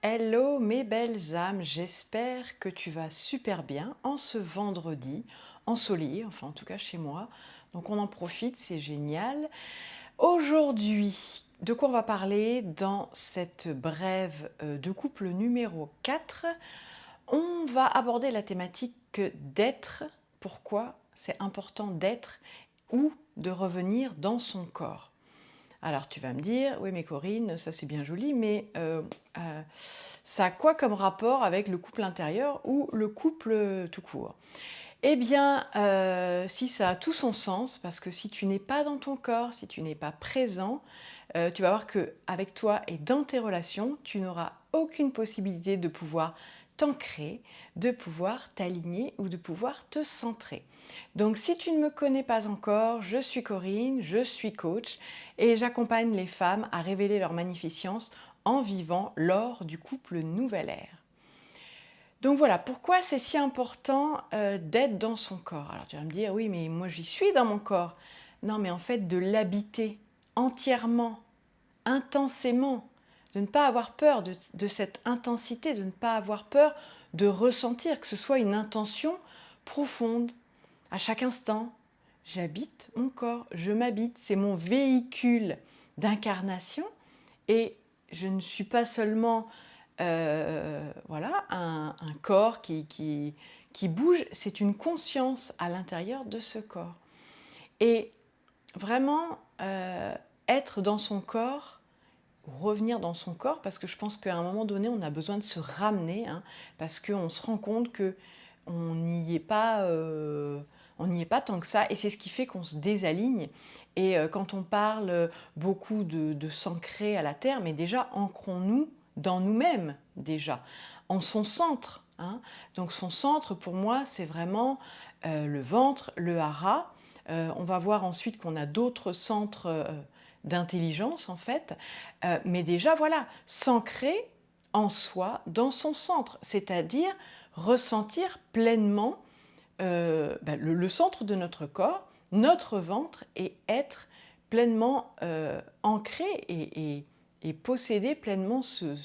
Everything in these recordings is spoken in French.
Hello mes belles âmes, j'espère que tu vas super bien en ce vendredi ensoleillé, enfin en tout cas chez moi. Donc on en profite, c'est génial. Aujourd'hui, de quoi on va parler dans cette brève de couple numéro 4? On va aborder la thématique d'être, pourquoi c'est important d'être ou de revenir dans son corps. Alors tu vas me dire, oui mais Corinne, ça c'est bien joli, mais ça a quoi comme rapport avec le couple intérieur ou le couple tout court? Eh bien, si ça a tout son sens, parce que si tu n'es pas dans ton corps, si tu n'es pas présent, tu vas voir qu'avec toi et dans tes relations, tu n'auras aucune possibilité de pouvoir t'ancrer, de pouvoir t'aligner ou de pouvoir te centrer. Donc si tu ne me connais pas encore, je suis Corinne, je suis coach et j'accompagne les femmes à révéler leur magnificence en vivant lors du couple nouvelle ère. Donc voilà, pourquoi c'est si important d'être dans son corps? Alors tu vas me dire, oui, mais moi j'y suis dans mon corps. Non, mais en fait, de l'habiter entièrement, intensément, de ne pas avoir peur de cette intensité, de ne pas avoir peur de ressentir, que ce soit une intention profonde, à chaque instant. J'habite mon corps, je m'habite, c'est mon véhicule d'incarnation et je ne suis pas seulement voilà, un corps qui bouge, c'est une conscience à l'intérieur de ce corps. Et vraiment, être dans son corps, revenir dans son corps, parce que je pense qu'à un moment donné, on a besoin de se ramener, hein, parce qu'on se rend compte que on n'y est pas... on n'y est pas tant que ça, et c'est ce qui fait qu'on se désaligne. Et quand on parle beaucoup de s'ancrer à la terre, mais déjà ancrons-nous dans nous-mêmes, déjà, en son centre. Hein. Donc son centre, pour moi, c'est vraiment le ventre, le hara. On va voir ensuite qu'on a d'autres centres d'intelligence, en fait. Mais déjà, voilà, s'ancrer en soi, dans son centre, c'est-à-dire ressentir pleinement le centre de notre corps, notre ventre, et être pleinement ancré et posséder pleinement ce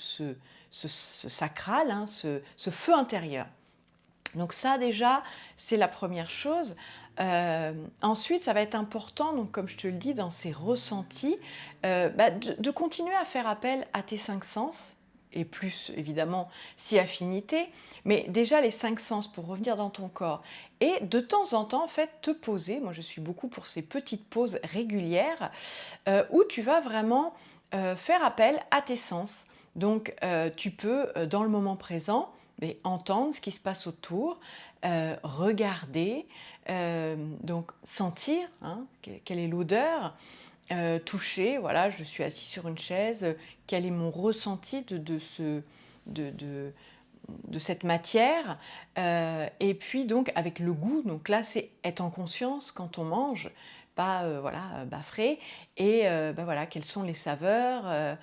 sacral, hein, ce feu intérieur. Donc ça déjà, c'est la première chose. Ensuite, ça va être important, donc comme je te le dis, dans ces ressentis, de continuer à faire appel à tes cinq sens, et plus évidemment si affinité, mais déjà les cinq sens pour revenir dans ton corps. Et de temps en temps, en fait, te poser, moi je suis beaucoup pour ces petites pauses régulières, où tu vas vraiment faire appel à tes sens. Donc tu peux, dans le moment présent, mais entendre ce qui se passe autour, regarder, donc sentir, hein, quelle est l'odeur, toucher, voilà, je suis assis sur une chaise, quel est mon ressenti de, de- de cette matière, et puis donc avec le goût, donc là c'est être en conscience quand on mange, pas voilà, bafrer, et voilà, quelles sont les saveurs,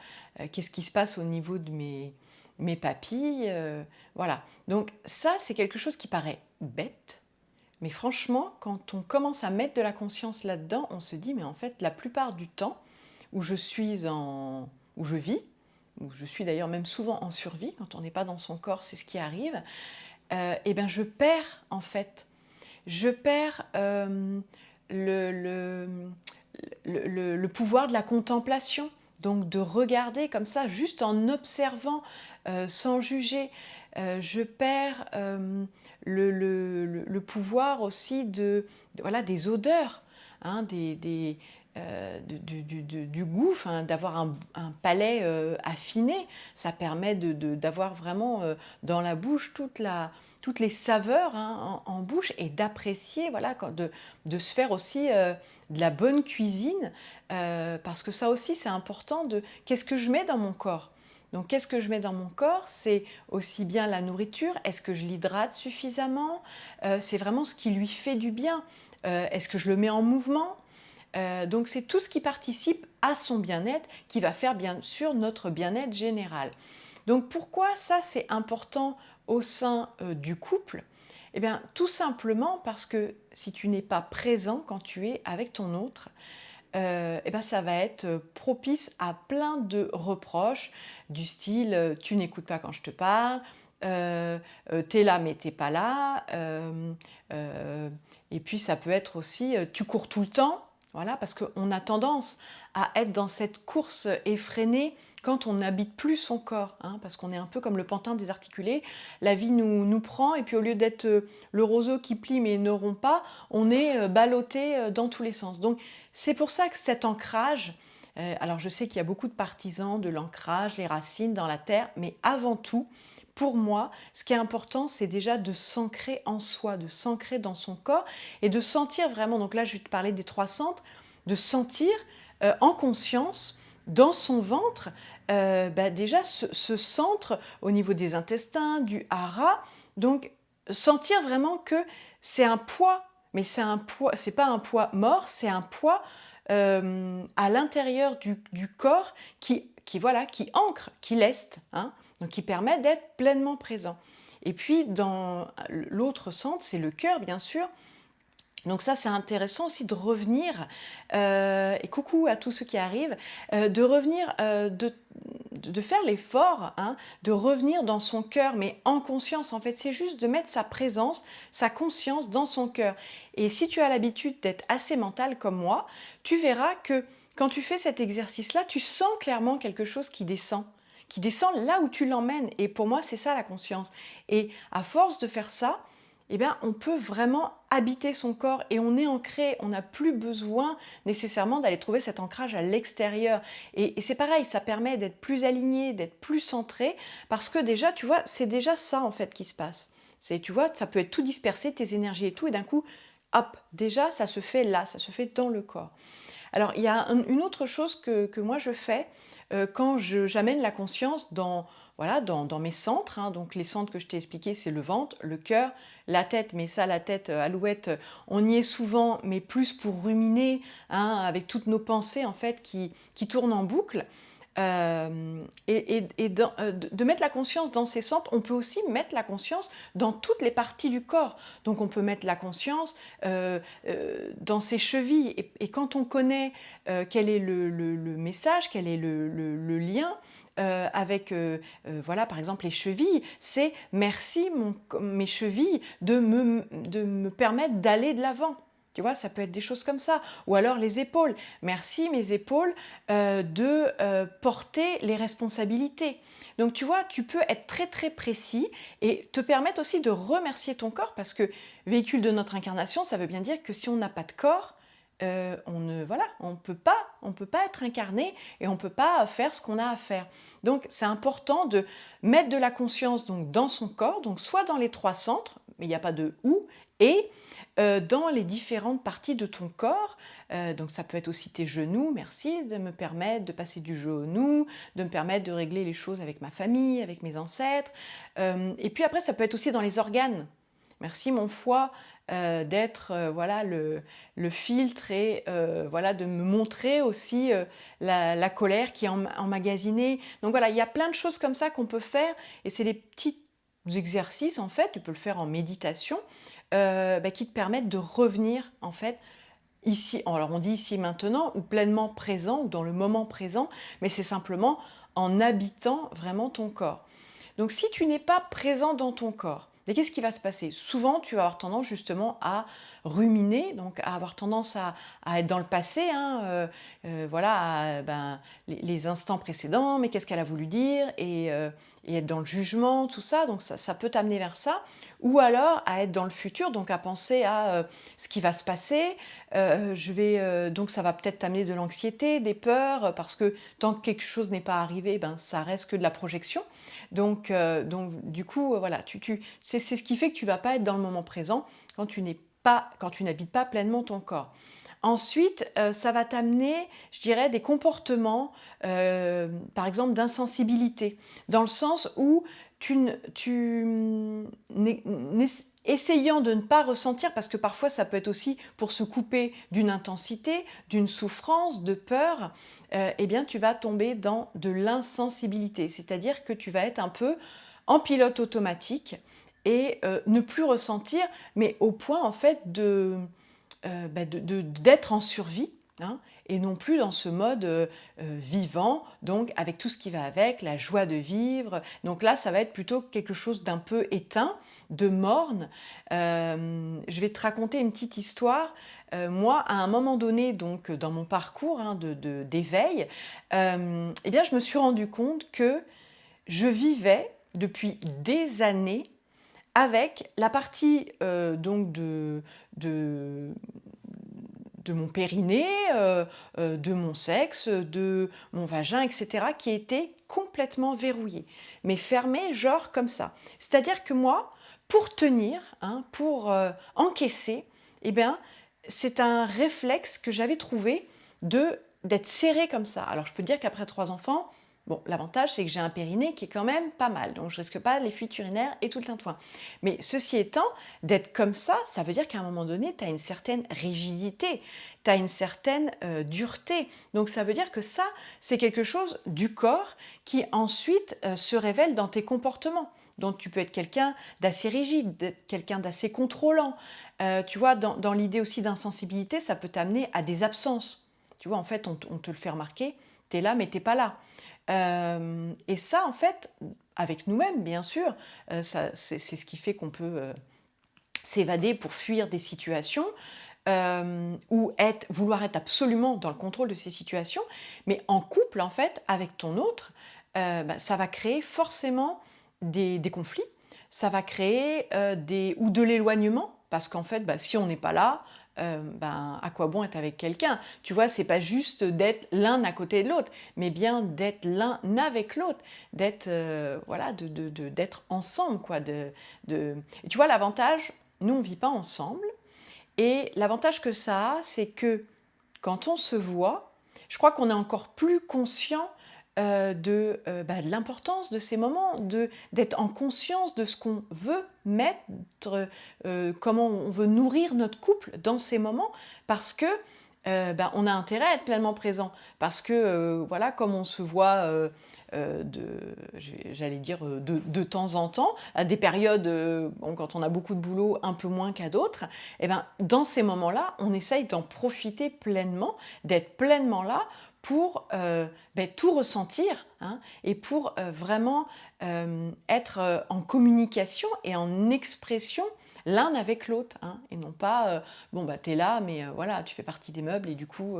qu'est-ce qui se passe au niveau de mes papilles, voilà. Donc ça c'est quelque chose qui paraît bête, mais franchement quand on commence à mettre de la conscience là-dedans, on se dit mais en fait la plupart du temps où où je vis, où je suis d'ailleurs même souvent en survie, quand on n'est pas dans son corps, c'est ce qui arrive, et ben je perds en fait, je perds le, le pouvoir de la contemplation, donc de regarder comme ça, juste en observant, sans juger. Je perds le pouvoir aussi voilà, des odeurs, hein, du goût, enfin, d'avoir un palais affiné. Ça permet d'avoir vraiment dans la bouche toutes les saveurs, hein, en bouche, et d'apprécier, voilà, de se faire aussi de la bonne cuisine, parce que ça aussi c'est important, de qu'est-ce que je mets dans mon corps. Donc qu'est-ce que je mets dans mon corps? C'est aussi bien la nourriture, est-ce que je l'hydrate suffisamment? C'est vraiment ce qui lui fait du bien. Est-ce que je le mets en mouvement? Donc c'est tout ce qui participe à son bien-être qui va faire bien sûr notre bien-être général. Donc pourquoi ça c'est important au sein du couple? Eh bien tout simplement parce que si tu n'es pas présent quand tu es avec ton autre, et ben, ça va être propice à plein de reproches du style tu n'écoutes pas quand je te parle, t'es là mais t'es pas là, et puis ça peut être aussi tu cours tout le temps, voilà, parce qu'on a tendance à être dans cette course effrénée quand on n'habite plus son corps, hein, parce qu'on est un peu comme le pantin désarticulé. La vie nous prend, et puis au lieu d'être le roseau qui plie mais ne rompt pas, on est ballotté dans tous les sens. Donc c'est pour ça que cet ancrage, alors je sais qu'il y a beaucoup de partisans de l'ancrage, les racines dans la terre, mais avant tout, pour moi, ce qui est important, c'est déjà de s'ancrer en soi, de s'ancrer dans son corps et de sentir vraiment, donc là je vais te parler des 3 centres, de sentir en conscience dans son ventre déjà ce centre au niveau des intestins, du hara, donc sentir vraiment que c'est un poids, mais c'est pas un poids mort, c'est un poids à l'intérieur du corps voilà, qui ancre, qui leste, hein, donc qui permet d'être pleinement présent. Et puis dans l'autre centre, c'est le cœur, bien sûr. Donc ça, c'est intéressant aussi de revenir, et coucou à tous ceux qui arrivent, de revenir, de faire l'effort, hein, de revenir dans son cœur, mais en conscience. En fait, c'est juste de mettre sa présence, sa conscience dans son cœur. Et si tu as l'habitude d'être assez mental comme moi, tu verras que quand tu fais cet exercice-là, tu sens clairement quelque chose qui descend là où tu l'emmènes. Et pour moi, c'est ça la conscience. Et à force de faire ça, eh bien, on peut vraiment habiter son corps et on est ancré, on n'a plus besoin nécessairement d'aller trouver cet ancrage à l'extérieur. Et c'est pareil, ça permet d'être plus aligné, d'être plus centré, parce que déjà, tu vois, c'est déjà ça en fait qui se passe. C'est, tu vois, ça peut être tout dispersé, tes énergies et tout, et d'un coup, hop, déjà, ça se fait là, ça se fait dans le corps. Alors, il y a une autre chose que moi je fais quand j'amène la conscience voilà, dans mes centres, hein. Donc les centres que je t'ai expliqués, c'est le ventre, le cœur, la tête, mais ça, la tête, alouette, on y est souvent, mais plus pour ruminer, hein, avec toutes nos pensées en fait qui tournent en boucle. De mettre la conscience dans ces centres, on peut aussi mettre la conscience dans toutes les parties du corps. Donc on peut mettre la conscience dans ses chevilles. Et quand on connaît quel est le message, quel est le lien avec, voilà, par exemple, les chevilles, c'est merci mes chevilles de me permettre d'aller de l'avant. Tu vois, ça peut être des choses comme ça. Ou alors les épaules. Merci mes épaules de porter les responsabilités. Donc tu vois, tu peux être très très précis et te permettre aussi de remercier ton corps, parce que véhicule de notre incarnation, ça veut bien dire que si on n'a pas de corps, on peut pas être incarné et on peut pas faire ce qu'on a à faire. Donc c'est important de mettre de la conscience donc dans son corps, donc soit dans les 3 centres, mais il n'y a pas de ou, et dans les différentes parties de ton corps. Donc ça peut être aussi tes genoux, merci de me permettre de passer du genou, de me permettre de régler les choses avec ma famille, avec mes ancêtres. Et puis après, ça peut être aussi dans les organes. Merci mon foie d'être voilà, le filtre et voilà, de me montrer aussi la colère qui est emmagasinée. Donc voilà, il y a plein de choses comme ça qu'on peut faire, et c'est des petits exercices en fait, tu peux le faire en méditation, qui te permettent de revenir en fait ici, alors on dit ici maintenant, ou pleinement présent, ou dans le moment présent, mais c'est simplement en habitant vraiment ton corps. Donc si tu n'es pas présent dans ton corps, mais qu'est-ce qui va se passer? Souvent, tu vas avoir tendance justement à ruminer, donc à avoir tendance à être dans le passé, hein, voilà, les instants précédents, mais qu'est-ce qu'elle a voulu dire, et être dans le jugement, tout ça, donc ça peut t'amener vers ça. Ou alors à être dans le futur, donc à penser à ce qui va se passer. Donc ça va peut-être t'amener de l'anxiété, des peurs, parce que tant que quelque chose n'est pas arrivé, ben, ça reste que de la projection. Donc du coup, voilà, c'est ce qui fait que tu ne vas pas être dans le moment présent quand tu n'habites pas pleinement ton corps. Ensuite, ça va t'amener, je dirais, des comportements, par exemple d'insensibilité, dans le sens où essayant de ne pas ressentir, parce que parfois ça peut être aussi pour se couper d'une intensité, d'une souffrance, de peur, eh bien tu vas tomber dans de l'insensibilité, c'est-à-dire que tu vas être un peu en pilote automatique et ne plus ressentir, mais au point en fait d'être en survie, hein, et non plus dans ce mode vivant, donc avec tout ce qui va avec, la joie de vivre. Donc là, ça va être plutôt quelque chose d'un peu éteint, de morne. Je vais te raconter une petite histoire. Moi, à un moment donné, donc dans mon parcours hein, d'éveil, eh bien, je me suis rendu compte que je vivais depuis des années avec la partie donc de, de mon périnée, de mon sexe, de mon vagin, etc., qui était complètement verrouillée, mais fermée, genre comme ça. C'est-à-dire que moi, pour tenir, hein, pour encaisser, eh bien, c'est un réflexe que j'avais trouvé d'être serré comme ça. Alors, je peux te dire qu'après 3 enfants, bon, l'avantage, c'est que j'ai un périnée qui est quand même pas mal, donc je risque pas les fuites urinaires et tout le tintouin. Mais ceci étant, d'être comme ça veut dire qu'à un moment donné, tu as une certaine rigidité, tu as une certaine dureté. Donc ça veut dire que ça, c'est quelque chose du corps qui ensuite se révèle dans tes comportements. Donc tu peux être quelqu'un d'assez rigide, quelqu'un d'assez contrôlant. Tu vois, dans l'idée aussi d'insensibilité, ça peut t'amener à des absences. Tu vois, en fait, on te le fait remarquer, tu es là, mais tu n'es pas là. Et ça, en fait, avec nous-mêmes, bien sûr, c'est ce qui fait qu'on peut s'évader pour fuir des situations ou vouloir être absolument dans le contrôle de ces situations. Mais en couple, en fait, avec ton autre, bah, ça va créer forcément des conflits, ça va créer ou de l'éloignement, parce qu'en fait, bah, si on n'est pas là, ben, à quoi bon être avec quelqu'un? Tu vois, c'est pas juste d'être l'un à côté de l'autre, mais bien d'être l'un avec l'autre, d'être voilà, d'être ensemble, quoi. Et tu vois, l'avantage, nous on vit pas ensemble, et l'avantage que ça a, c'est que quand on se voit, je crois qu'on est encore plus conscient bah, de l'importance de ces moments, d'être en conscience de ce qu'on veut mettre, comment on veut nourrir notre couple dans ces moments, parce que bah, on a intérêt à être pleinement présent. Parce que, voilà, comme on se voit, j'allais dire, de temps en temps, à des périodes, bon, quand on a beaucoup de boulot, un peu moins qu'à d'autres, et ben, dans ces moments-là, on essaye d'en profiter pleinement, d'être pleinement là pour ben, tout ressentir hein, et pour vraiment être en communication et en expression l'un avec l'autre, hein, et non pas bon bah t'es là mais voilà tu fais partie des meubles et du coup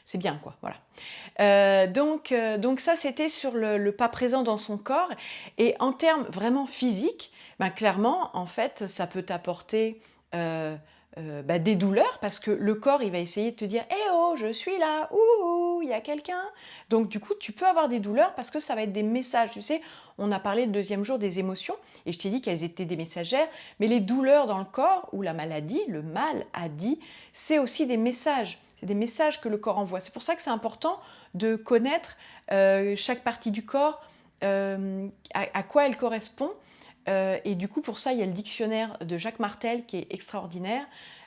c'est bien quoi, voilà. Donc ça c'était sur le pas présent dans son corps, et en termes vraiment physiques, ben, clairement en fait ça peut t'apporter euh, bah, des douleurs, parce que le corps il va essayer de te dire eh oh je suis là, ouh il y a quelqu'un. Donc du coup tu peux avoir des douleurs parce que ça va être des messages, tu sais, on a parlé le deuxième jour des émotions et je t'ai dit qu'elles étaient des messagères, mais les douleurs dans le corps ou la maladie, le mal a dit, c'est aussi des messages. C'est des messages que le corps envoie. C'est pour ça que c'est important de connaître chaque partie du corps, à quoi elle correspond. Et du coup, pour ça, il y a le dictionnaire de Jacques Martel qui est extraordinaire.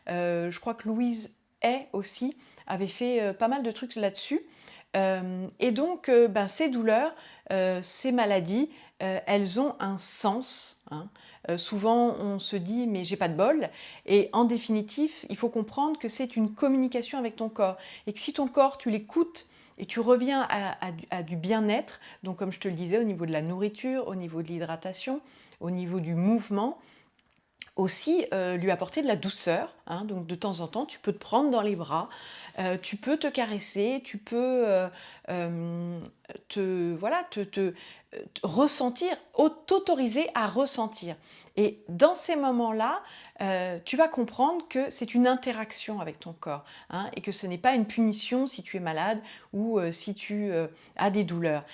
Je crois que Louise Hay aussi avait fait pas mal de trucs là-dessus. Et donc, ben, ces douleurs, ces maladies, elles ont un sens, hein. Souvent, on se dit mais j'ai pas de bol. Et en définitive, il faut comprendre que c'est une communication avec ton corps. Et que si ton corps, tu l'écoutes et tu reviens à du bien-être, donc comme je te le disais, au niveau de la nourriture, au niveau de l'hydratation, au niveau du mouvement, aussi lui apporter de la douceur, hein. Donc de temps en temps, tu peux te prendre dans les bras, tu peux te caresser, tu peux voilà, ressentir, t'autoriser à ressentir. Et dans ces moments-là, tu vas comprendre que c'est une interaction avec ton corps, hein, et que ce n'est pas une punition si tu es malade ou si tu as des douleurs.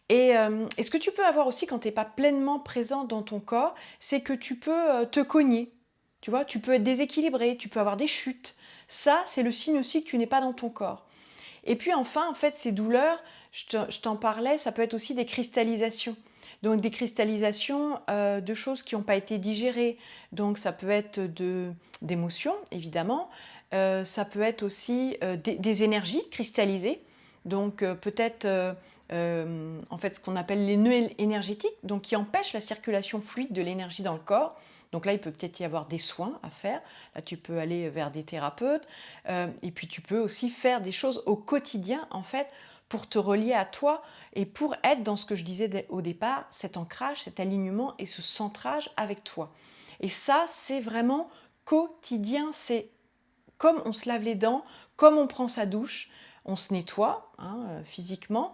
Et ce que tu peux avoir aussi quand tu n'es pas pleinement présent dans ton corps, c'est que tu peux te cogner. Tu vois, tu peux être déséquilibré, tu peux avoir des chutes. Ça, c'est le signe aussi que tu n'es pas dans ton corps. Et puis enfin, en fait, ces douleurs, je t'en parlais, ça peut être aussi des cristallisations. Donc des cristallisations de choses qui n'ont pas été digérées. Donc ça peut être d'émotions, évidemment. Ça peut être aussi des énergies cristallisées. Donc peut-être en fait ce qu'on appelle les nœuds énergétiques, donc qui empêchent la circulation fluide de l'énergie dans le corps. Donc là, il peut peut-être y avoir des soins à faire. Là, tu peux aller vers des thérapeutes. Et puis, tu peux aussi faire des choses au quotidien, en fait, pour te relier à toi et pour être dans ce que je disais au départ, cet ancrage, cet alignement et ce centrage avec toi. Et ça, c'est vraiment quotidien. C'est comme on se lave les dents, comme on prend sa douche, on se nettoie physiquement,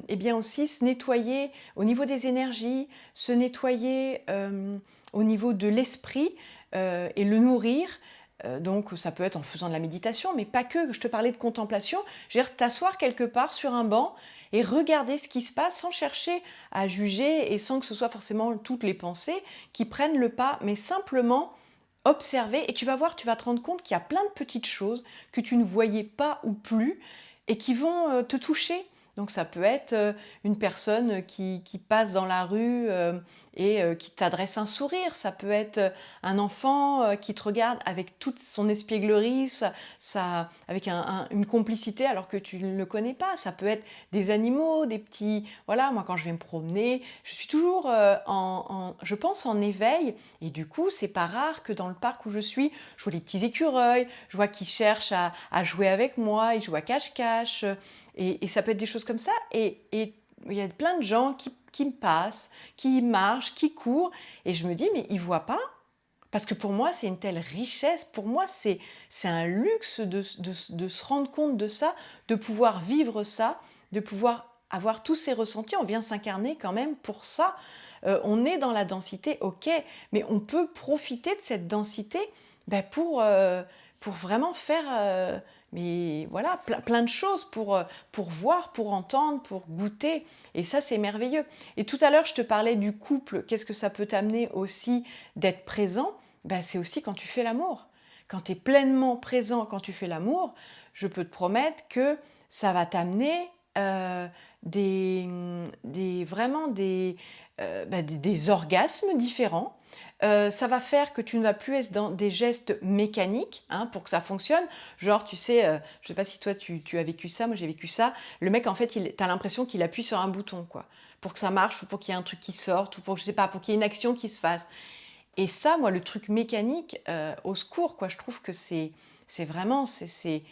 et bien aussi se nettoyer au niveau des énergies, se nettoyer au niveau de l'esprit et le nourrir. Donc ça peut être en faisant de la méditation, mais pas que. Je te parlais de contemplation. Je veux dire, t'asseoir quelque part sur un banc et regarder ce qui se passe sans chercher à juger et sans que ce soit forcément toutes les pensées qui prennent le pas, mais simplement observer et tu vas voir, tu vas te rendre compte qu'il y a plein de petites choses que tu ne voyais pas ou plus et qui vont te toucher. Donc ça peut être une personne qui passe dans la rue et qui t'adresse un sourire. Ça peut être un enfant qui te regarde avec toute son espièglerie, avec une complicité alors que tu ne le connais pas. Ça peut être des animaux, des petits... Voilà, moi quand je vais me promener, je suis toujours je pense, en éveil. Et du coup, c'est pas rare que dans le parc où je suis, je vois les petits écureuils, je vois qu'ils cherchent à jouer avec moi, ils jouent à cache-cache. Et ça peut être des choses comme ça. Et il y a plein de gens qui me passent, qui marchent, qui courent. Et je me dis, mais ils ne voient pas. Parce que pour moi, c'est une telle richesse. Pour moi, c'est un luxe de se rendre compte de ça, de pouvoir vivre ça, de pouvoir avoir tous ces ressentis. On vient s'incarner quand même pour ça. On est dans la densité, ok, mais on peut profiter de cette densité pour vraiment faire mais voilà, plein de choses pour voir, pour entendre, pour goûter. Et ça, c'est merveilleux. Et tout à l'heure, je te parlais du couple. Qu'est-ce que ça peut t'amener aussi d'être présent? C'est aussi quand tu fais l'amour. Quand tu es pleinement présent, quand tu fais l'amour, je peux te promettre que ça va t'amener vraiment des orgasmes différents. Ça va faire que tu ne vas plus être dans des gestes mécaniques pour que ça fonctionne. Genre, tu sais, je ne sais pas si toi tu as vécu ça, moi j'ai vécu ça. Le mec, en fait, tu as l'impression qu'il appuie sur un bouton, quoi, pour que ça marche ou pour qu'il y ait un truc qui sorte ou pour, je sais pas, pour qu'il y ait une action qui se fasse. Et ça, moi, le truc mécanique, au secours, quoi, je trouve que c'est vraiment, c'est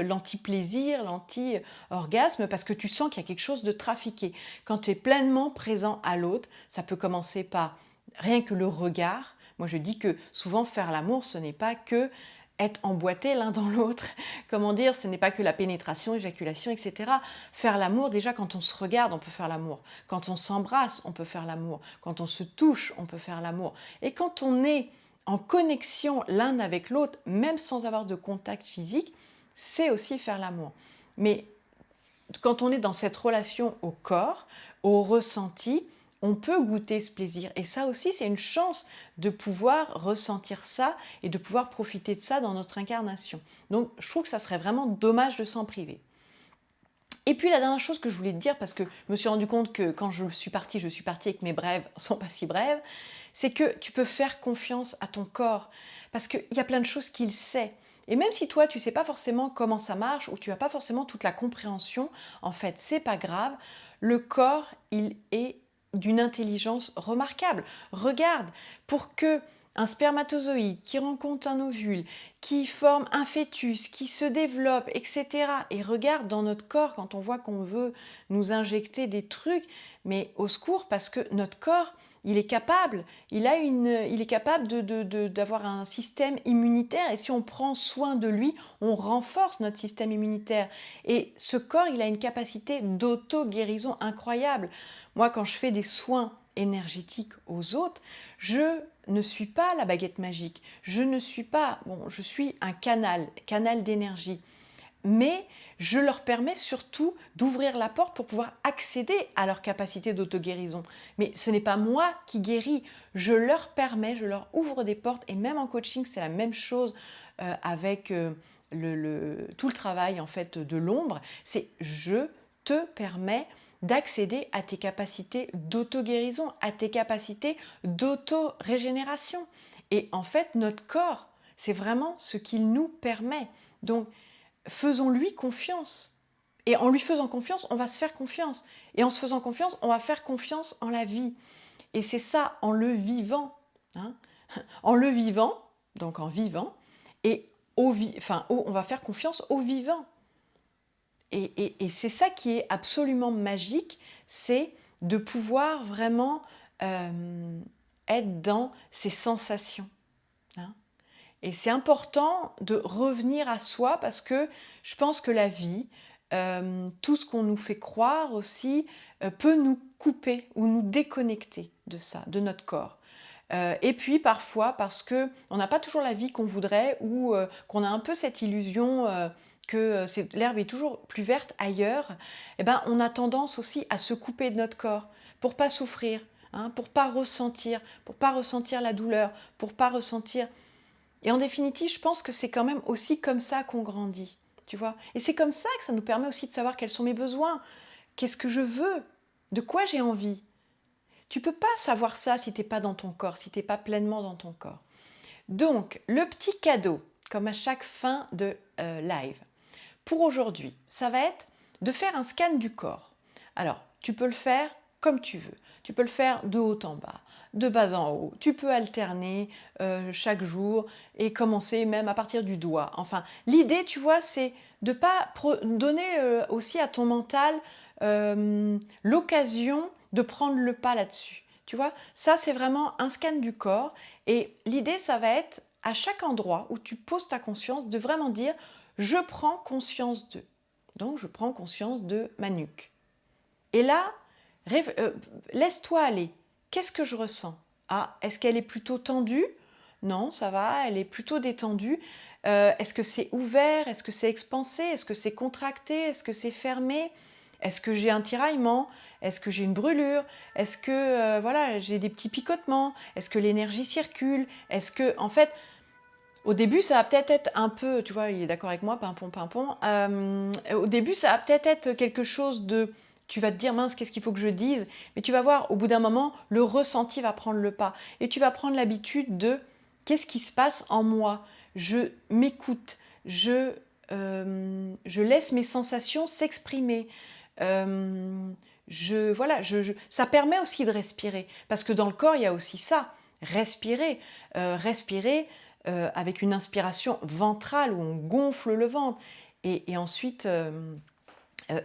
l'anti-plaisir, l'anti-orgasme, parce que tu sens qu'il y a quelque chose de trafiqué. Quand tu es pleinement présent à l'autre, ça peut commencer par rien que le regard. Moi, je dis que souvent, faire l'amour, ce n'est pas que être emboîté l'un dans l'autre. Comment dire, ce n'est pas que la pénétration, éjaculation, etc. Faire l'amour, déjà, quand on se regarde, on peut faire l'amour. Quand on s'embrasse, on peut faire l'amour. Quand on se touche, on peut faire l'amour. Et quand on est en connexion l'un avec l'autre, même sans avoir de contact physique, c'est aussi faire l'amour. Mais quand on est dans cette relation au corps, au ressenti, on peut goûter ce plaisir. Et ça aussi, c'est une chance de pouvoir ressentir ça et de pouvoir profiter de ça dans notre incarnation. Donc, je trouve que ça serait vraiment dommage de s'en priver. Et puis la dernière chose que je voulais te dire, parce que je me suis rendu compte que quand je suis partie et que mes brèves ne sont pas si brèves, c'est que tu peux faire confiance à ton corps, parce qu'il y a plein de choses qu'il sait. Et même si toi, tu ne sais pas forcément comment ça marche, ou tu n'as pas forcément toute la compréhension, en fait, c'est pas grave. Le corps, il est d'une intelligence remarquable. Regarde, pour que un spermatozoïde qui rencontre un ovule, qui forme un fœtus, qui se développe, etc. Et regarde dans notre corps quand on voit qu'on veut nous injecter des trucs, mais au secours, parce que notre corps, il est capable, il est capable d'avoir un système immunitaire, et si on prend soin de lui, on renforce notre système immunitaire. Et ce corps, il a une capacité d'auto-guérison incroyable. Moi, quand je fais des soins énergétiques aux autres, je ne suis pas la baguette magique, je suis un canal d'énergie. Mais je leur permets surtout d'ouvrir la porte pour pouvoir accéder à leur capacité d'auto-guérison. Mais ce n'est pas moi qui guéris, je leur permets, je leur ouvre des portes. Et même en coaching, c'est la même chose avec tout le travail en fait de l'ombre. C'est je te permets d'accéder à tes capacités d'auto-guérison, à tes capacités d'auto-régénération. Et en fait, notre corps, c'est vraiment ce qu'il nous permet. Donc, faisons-lui confiance. Et en lui faisant confiance, on va se faire confiance. Et en se faisant confiance, on va faire confiance en la vie. Et c'est ça, en le vivant, hein, en le vivant, donc en vivant, et on va faire confiance au vivant. Et c'est ça qui est absolument magique, c'est de pouvoir vraiment être dans ces sensations, hein. Et c'est important de revenir à soi parce que je pense que la vie, tout ce qu'on nous fait croire aussi, peut nous couper ou nous déconnecter de ça, de notre corps. Et puis parfois parce que on n'a pas toujours la vie qu'on voudrait ou qu'on a un peu cette illusion, que l'herbe est toujours plus verte ailleurs, et ben, on a tendance aussi à se couper de notre corps pour pas souffrir, hein, pour pas ressentir la douleur, pour pas ressentir. Et en définitive, je pense que c'est quand même aussi comme ça qu'on grandit, tu vois? Et c'est comme ça que ça nous permet aussi de savoir quels sont mes besoins, qu'est-ce que je veux, de quoi j'ai envie. Tu peux pas savoir ça si t'es pas dans ton corps, si t'es pas pleinement dans ton corps. Donc, le petit cadeau, comme à chaque fin de live, pour aujourd'hui, ça va être de faire un scan du corps. Alors, tu peux le faire comme tu veux. Tu peux le faire de haut en bas, de bas en haut. Tu peux alterner chaque jour et commencer même à partir du doigt. Enfin, l'idée, tu vois, c'est de ne pas donner aussi à ton mental l'occasion de prendre le pas là-dessus. Tu vois, ça, c'est vraiment un scan du corps. Et l'idée, ça va être à chaque endroit où tu poses ta conscience de vraiment dire je prends conscience de. Donc, je prends conscience de ma nuque. Et là, laisse-toi aller. Qu'est-ce que je ressens? Ah, est-ce qu'elle est plutôt tendue? Non, ça va, elle est plutôt détendue. Est-ce que c'est ouvert? Est-ce que c'est expansé? Est-ce que c'est contracté? Est-ce que c'est fermé? Est-ce que j'ai un tiraillement? Est-ce que j'ai une brûlure? Est-ce que voilà, j'ai des petits picotements? Est-ce que l'énergie circule? Est-ce que, en fait, au début, ça va peut-être être un peu, tu vois, il est d'accord avec moi, pimpon, pimpon. Au début, ça va peut-être être quelque chose de, tu vas te dire, mince, qu'est-ce qu'il faut que je dise? Mais tu vas voir, au bout d'un moment, le ressenti va prendre le pas. Et tu vas prendre l'habitude de, qu'est-ce qui se passe en moi? Je m'écoute, je laisse mes sensations s'exprimer. Voilà, ça permet aussi de respirer. Parce que dans le corps, il y a aussi ça. Respirer. Respirer avec une inspiration ventrale où on gonfle le ventre. Et ensuite,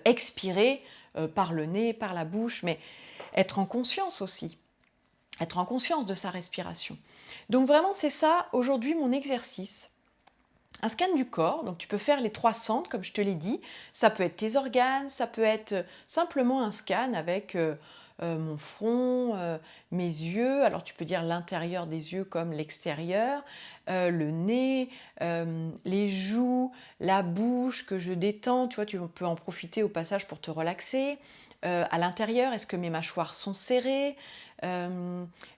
expirer par le nez, par la bouche, mais être en conscience aussi. Être en conscience de sa respiration. Donc vraiment, c'est ça, aujourd'hui, mon exercice. Un scan du corps, donc tu peux faire les 3 centres, comme je te l'ai dit. Ça peut être tes organes, ça peut être simplement un scan avec mon front, mes yeux. Alors tu peux dire l'intérieur des yeux comme l'extérieur, le nez, les joues, la bouche que je détends. Tu vois, tu peux en profiter au passage pour te relaxer. À l'intérieur, est-ce que mes mâchoires sont serrées?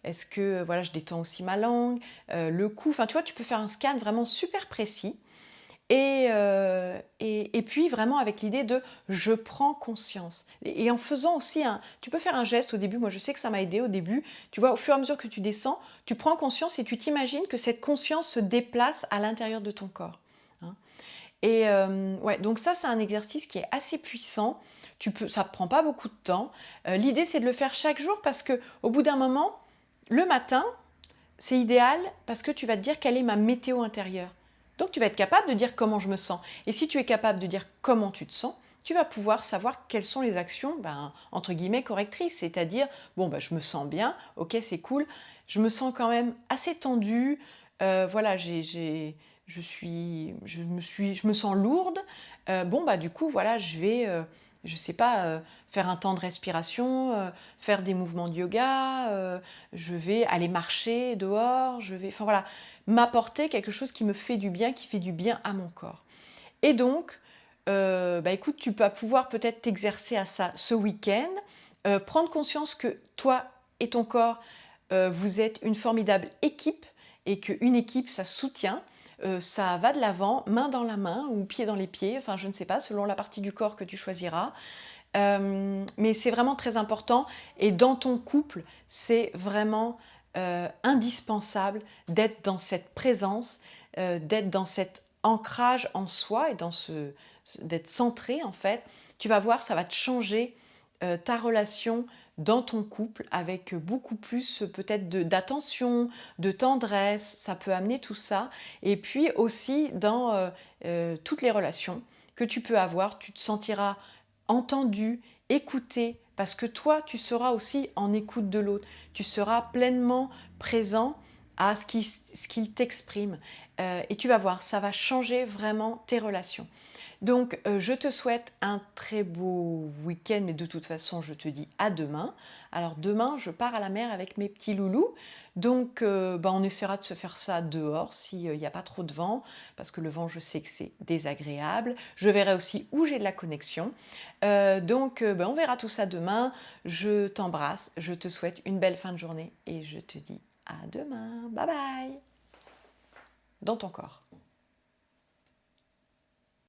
Est-ce que voilà, je détends aussi ma langue, le cou? Enfin, tu vois, tu peux faire un scan vraiment super précis. Et puis vraiment avec l'idée de je prends conscience. Et en faisant aussi tu peux faire un geste au début. Moi, je sais que ça m'a aidé au début. Tu vois, au fur et à mesure que tu descends, tu prends conscience et tu t'imagines que cette conscience se déplace à l'intérieur de ton corps, hein. Et ouais, donc ça, c'est un exercice qui est assez puissant. Ça ne prend pas beaucoup de temps. L'idée, c'est de le faire chaque jour parce que au bout d'un moment, le matin, c'est idéal parce que tu vas te dire quelle est ma météo intérieure. Donc tu vas être capable de dire comment je me sens. Et si tu es capable de dire comment tu te sens, tu vas pouvoir savoir quelles sont les actions, entre guillemets, correctrices. C'est-à-dire, bon, je me sens bien, ok, c'est cool. Je me sens quand même assez tendue. Voilà, je me sens lourde. Du coup, voilà, je vais, je sais pas, faire un temps de respiration, faire des mouvements de yoga, je vais aller marcher dehors, enfin voilà, m'apporter quelque chose qui me fait du bien, qui fait du bien à mon corps. Et donc, écoute, tu vas pouvoir peut-être t'exercer à ça ce week-end, prendre conscience que toi et ton corps, vous êtes une formidable équipe et qu'une équipe, ça soutient, ça va de l'avant, main dans la main ou pied dans les pieds, enfin je ne sais pas, selon la partie du corps que tu choisiras. Mais c'est vraiment très important et dans ton couple, c'est vraiment indispensable d'être dans cette présence, d'être dans cet ancrage en soi et d'être centré en fait. Tu vas voir, ça va te changer ta relation dans ton couple avec beaucoup plus peut-être d'attention, de tendresse, ça peut amener tout ça. Et puis aussi dans toutes les relations que tu peux avoir, tu te sentiras entendu, écouté, parce que toi, tu seras aussi en écoute de l'autre, tu seras pleinement présent à ce qu'il t'exprime. Et tu vas voir, ça va changer vraiment tes relations. Donc, je te souhaite un très beau week-end, mais de toute façon, je te dis à demain. Alors, demain, je pars à la mer avec mes petits loulous. Donc, on essaiera de se faire ça dehors s'il n'y a pas trop de vent, parce que le vent, je sais que c'est désagréable. Je verrai aussi où j'ai de la connexion. On verra tout ça demain. Je t'embrasse, je te souhaite une belle fin de journée et je te dis à demain. Bye bye dans ton corps.